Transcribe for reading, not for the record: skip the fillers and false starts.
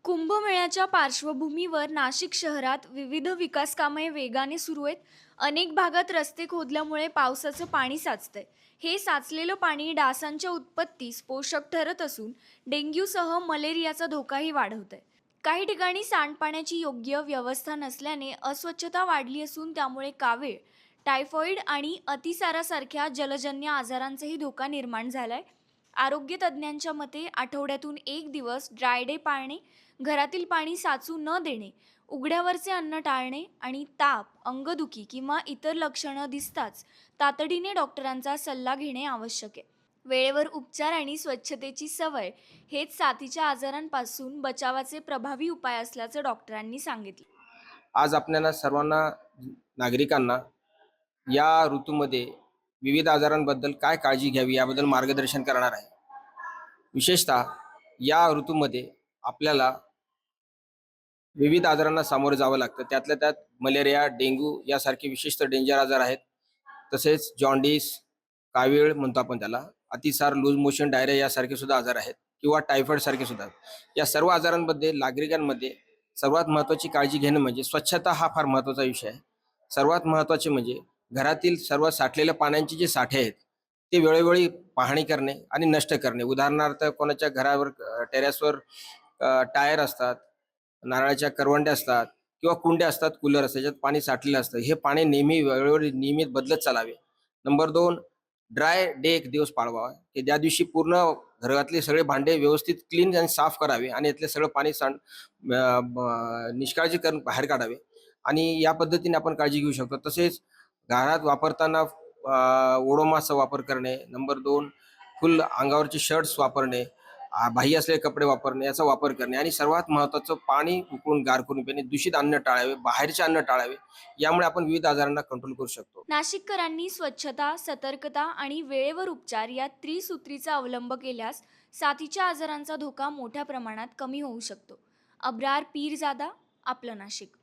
कुंभमेळ्याच्या पार्श्वभूमीवर नाशिक शहरात विविध विकास कामे वेगाने सुरू आहेत. अनेक भागात रस्ते खोदल्यामुळे पावसाचं पाणी साचतंय. हे साचलेलं पाणी डासांच्या उत्पत्तीस पोषक ठरत असून डेंग्यूसह मलेरियाचा धोकाही वाढवतंय. काही ठिकाणी सांडपाण्याची योग्य व्यवस्था नसल्याने अस्वच्छता वाढली असून त्यामुळे कावीळ, टायफॉइड आणि अतिसारासारख्या जलजन्य आजारांचाही धोका निर्माण झालाय. आरोग्य तज्ज्ञांच्या मते आठवड्यातून एक दिवस ड्राय डे पाळणे, घरातील पाणी साचू न देणे, उघड्यावरचे अन्न टाळणे आणि ताप, अंगदुखी किंवा इतर लक्षणं दिसताच तातडीने डॉक्टरांचा सल्ला घेणे आवश्यक आहे. वेळेवर उपचार आणि स्वच्छतेची सवय हेच साथीच्या आजारांपासून बचावाचे प्रभावी उपाय असल्याचं डॉक्टरांनी सांगितले. आज आपल्याला सर्वांना नागरिकांना या ऋतूमध्ये विविध आजारांबद्दल काय काळजी घ्यावी याबद्दल मार्गदर्शन करणार आहे. विशेषतः या ऋतूमध्ये आपल्याला विविध आजारांना सामोरे जावं लागतं. त्यातल्या त्यात मलेरिया, डेंग्यू यासारखे विशिष्ट डेंजर आजार आहेत. तसेच जॉन्डिस, कावीळ म्हणतो आपण त्याला, अतिसार, लूज मोशन, डायरिया यासारखे सुद्धा आजार आहेत किंवा टायफॉइड सारखे सुद्धा. या सर्व आजारांमध्ये नागरिकांमध्ये सर्वात महत्त्वाची काळजी घेणं म्हणजे स्वच्छता हा फार महत्त्वाचा विषय आहे. सर्वात महत्त्वाचे म्हणजे घरातील सर्व साठलेल्या पाण्याचे जे साठे आहेत ते वेळोवेळी पाहणी करणे आणि नष्ट करणे. उदाहरणार्थ कोणाच्या घरावर टेरेसवर टायर असतात, नारळाच्या करवंड्या असतात किंवा कुंड्या असतात, कूलर असतात, त्याच्यात पाणी साठलेलं असतं. हे पाणी नेहमी वेळोवेळी नियमित बदलत चालावे. नंबर 2, ड्राय डे एक दिवस पाळवावा की ज्या दिवशी पूर्ण घरातले सगळे भांडे व्यवस्थित क्लीन आणि साफ करावे आणि यातले सगळं पाणी निष्काळजी करून बाहेर काढावे आणि या पद्धतीने आपण काळजी घेऊ शकतो. तसेच घरात वापरताना ओडोमासचा वापर करणे. नंबर 2, फुल अंगावरचे शर्ट्स वापरणे, बाह्य असलेले कपडे वापरणे, याचा वापर करणे आणि सर्वात महत्त्वाचं पाणी उकळून गार करून पिणे. दूषित अन्न टाळावे, बाहेरचे अन्न टाळावे. यामुळे आपण विविध आजारांना कंट्रोल करू शकतो. नाशिककरांनी स्वच्छता, सतर्कता आणि वेळेवर उपचार या त्रिसूत्रीचा अवलंब केल्यास साथीच्या आजारांचा धोका मोठ्या प्रमाणात कमी होऊ शकतो. अब्रार पीरजादा, आपलं नाशिक.